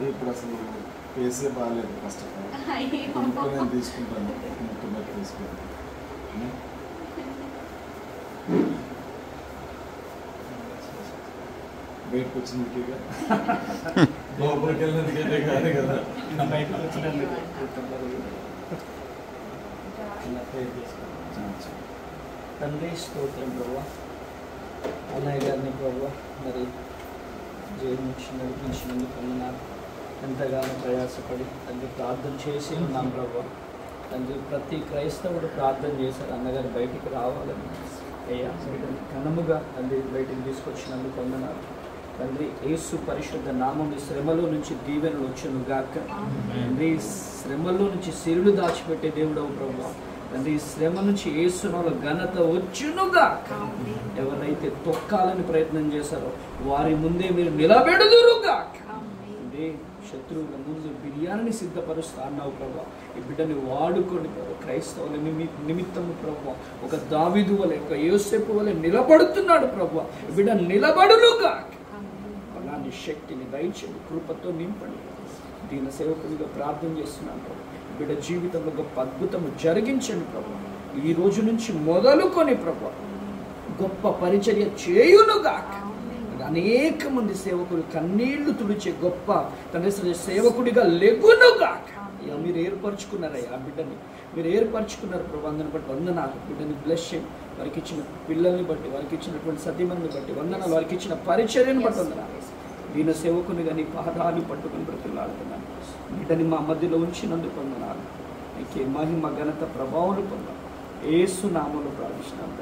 ఇప్పుడు అసలు పేసే బాగాలేదు ఫస్ట్ ఆఫ్ ఆల్. నేను తీసుకుంటాను, ముఖ్యంగా తీసుకుంటాను. బయటకు వచ్చినందుకే లోపలికి వెళ్ళినందుకే కాదు కదా, బయటకు వచ్చినందుకు. తండ్రి స్తోత్రం ప్రభా, అన్నయ్య గారిని ప్రభా మరి జైలు నుంచి నడిపించినందుకు వందనాలు. ఎంతగానో ప్రయాసపడి తండ్రి ప్రార్థన చేసి ఉన్నాం ప్రభా. తండ్రి ప్రతి క్రైస్తవుడు ప్రార్థన చేశారు అన్నగారు బయటికి రావాలని. అయ్యా బిడ్డని ఘనముగా తండ్రి బయటికి తీసుకొచ్చినందుకు వందనాలు. తండ్రి యేసు పరిశుద్ధ నామం శ్రమలో నుంచి దీవెనలు వచ్చును గాక. తండ్రి శ్రమలో నుంచి సిరులు దాచిపెట్టే దేవుడవు ప్రభా. తండ్రి శ్రమ నుంచి యేసునామములో ఘనత వచ్చునుగా. ఎవరైతే తొక్కాలని ప్రయత్నం చేశారో వారి ముందే మీరు నిలబెడుదురుగా. శత్రువుల ముందు బిర్యానీని సిద్ధపరుస్తా అన్నావు ప్రభా. ఈ బిడ్డని వాడుకోండి ప్రభా. క్రైస్తవుల నిమిత్తము ప్రభా ఒక దావీదు వలె, ఒక యోసేపు వలె నిలబడుతున్నాడు ప్రభా. ఈ బిడ్డ నిలబడునుగా. అలాంటి శక్తిని దయచేయండి, కృపతో నింపండి. దీన సేవకునిగా ప్రార్థన చేస్తున్నాను ప్రభా. బిడ్డ జీవితంలో గొప్ప అద్భుతము జరిగించండి ప్రభా. ఈ రోజు నుంచి మొదలుకొని ప్రభా గొప్ప పరిచర్య చేయునుగా. అనేక మంది సేవకులు కన్నీళ్లు తుడిచే గొప్ప తండ్రి సేవకుడిగా లెగునుగా. మీరు ఏర్పరచుకున్నారయ్యా ఆ బిడ్డని, మీరు ఏర్పరచుకున్నారు ప్రభా. అందరిని బట్టి వందనాలు. బిడ్డని బ్లెస్ చేయండి. వారికి ఇచ్చిన పిల్లల్ని బట్టి, వారికి ఇచ్చినటువంటి సతీమణిని బట్టి వందనాలు. వారికి ఇచ్చిన పరిచర్యను బట్టి వందనాలు. దీన సేవకునిగా నీ పాదాలు పట్టుకుని బ్రతులాడుతున్నాను. బిడ్డని మా మధ్యలో ఉంచినందుకు వందనాలు. నీకే మహిమ ఘనత ప్రభావం పొందాలి. యేసు నామములో ప్రార్థిస్తున్నాను.